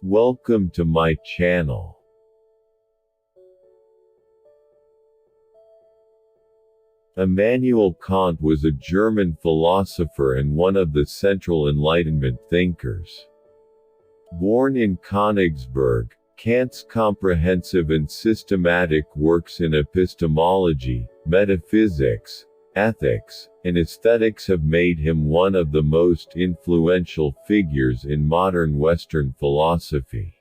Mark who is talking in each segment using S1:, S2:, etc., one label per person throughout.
S1: Welcome to my channel. Immanuel Kant was a German philosopher and one of the central Enlightenment thinkers. Born in Königsberg, Kant's comprehensive and systematic works in epistemology, metaphysics, ethics, and aesthetics have made him one of the most influential figures in modern Western philosophy.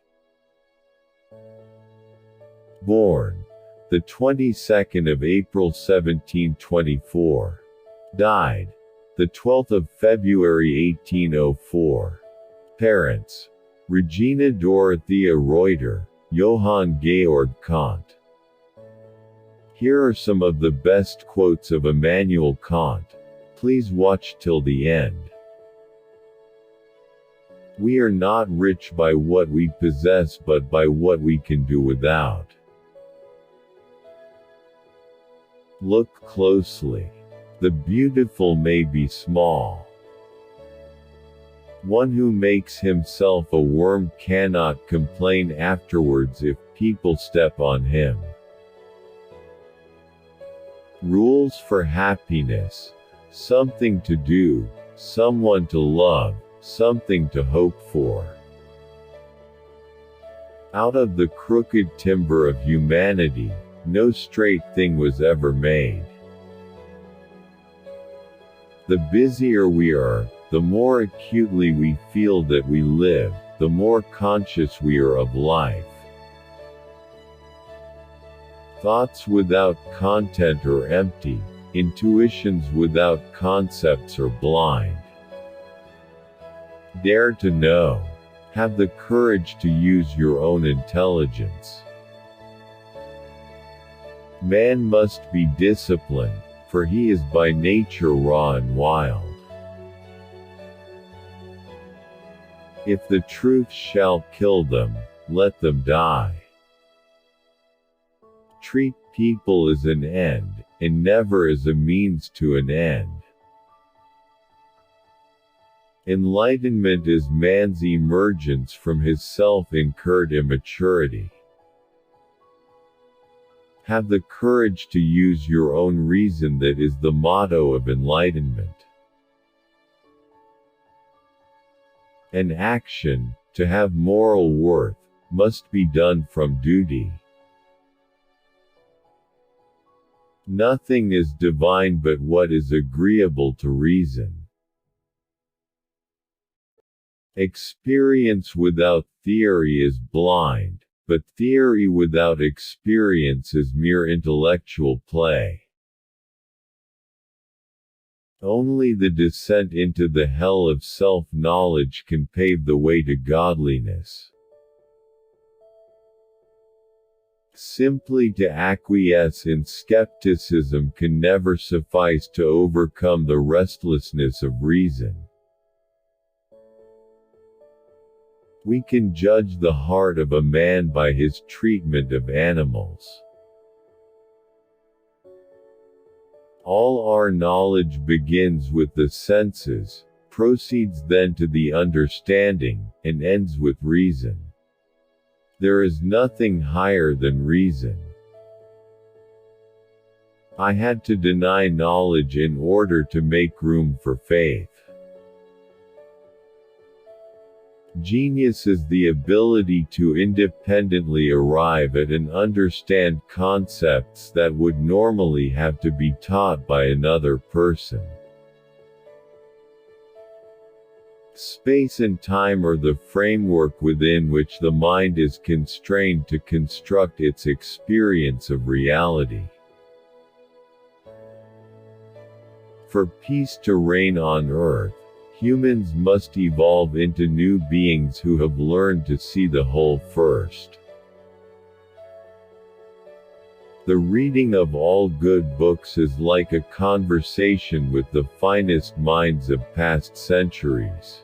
S1: Born the 22nd of April 1724. Died the 12th of February 1804. Parents: Regina Dorothea Reuter, Johann Georg Kant. Here are some of the best quotes of Immanuel Kant. Please watch till the end. We are not rich by what we possess but by what we can do without. Look closely. The beautiful may be small. One who makes himself a worm cannot complain afterwards if people step on him. Rules for happiness: something to do, someone to love, something to hope for. Out of the crooked timber of humanity, no straight thing was ever made. The busier we are, the more acutely we feel that we live, the more conscious we are of life. Thoughts without content are empty, intuitions without concepts are blind. Dare to know. Have the courage to use your own intelligence. Man must be disciplined, for he is by nature raw and wild. If the truth shall kill them, let them die. Treat people as an end, and never as a means to an end. Enlightenment is man's emergence from his self-incurred immaturity. Have the courage to use your own reason. That is the motto of enlightenment. An action, to have moral worth, must be done from duty. Nothing is divine but what is agreeable to reason. Experience without theory is blind, but theory without experience is mere intellectual play. Only the descent into the hell of self-knowledge can pave the way to godliness. Simply to acquiesce in skepticism can never suffice to overcome the restlessness of reason. We can judge the heart of a man by his treatment of animals. All our knowledge begins with the senses, proceeds then to the understanding, and ends with reason. There is nothing higher than reason. I had to deny knowledge in order to make room for faith. Genius is the ability to independently arrive at and understand concepts that would normally have to be taught by another person. Space and time are the framework within which the mind is constrained to construct its experience of reality. For peace to reign on earth, humans must evolve into new beings who have learned to see the whole first. The reading of all good books is like a conversation with the finest minds of past centuries.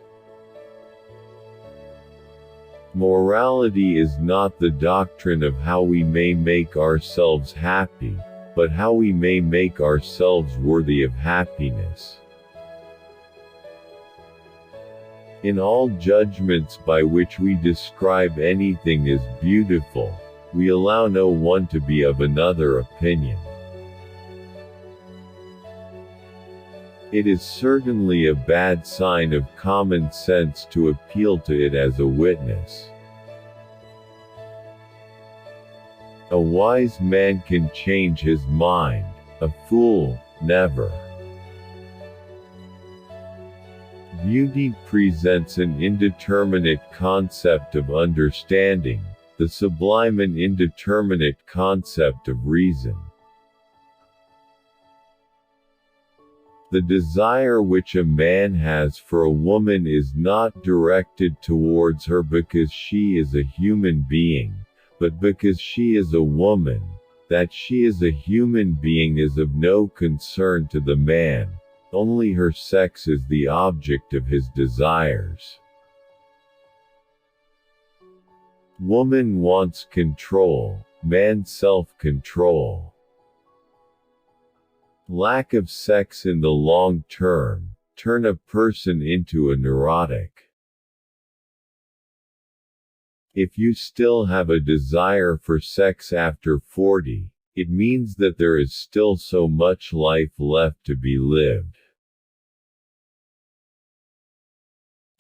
S1: Morality is not the doctrine of how we may make ourselves happy, but how we may make ourselves worthy of happiness. In all judgments by which we describe anything as beautiful, we allow no one to be of another opinion. It is certainly a bad sign of common sense to appeal to it as a witness. A wise man can change his mind, a fool, never. Beauty presents an indeterminate concept of understanding, the sublime an indeterminate concept of reason. The desire which a man has for a woman is not directed towards her because she is a human being, but because she is a woman. That she is a human being is of no concern to the man, only her sex is the object of his desires. Woman wants control, man self-control. Lack of sex in the long term turn a person into a neurotic. If you still have a desire for sex after 40, it means that there is still so much life left to be lived.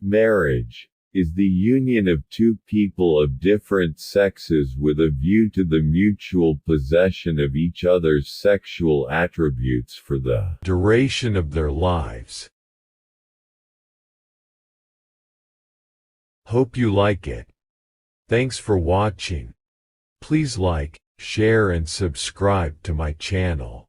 S1: Marriage is the union of two people of different sexes with a view to the mutual possession of each other's sexual attributes for the duration of their lives. Hope you like it. Thanks for watching. Please like, share and subscribe to my channel.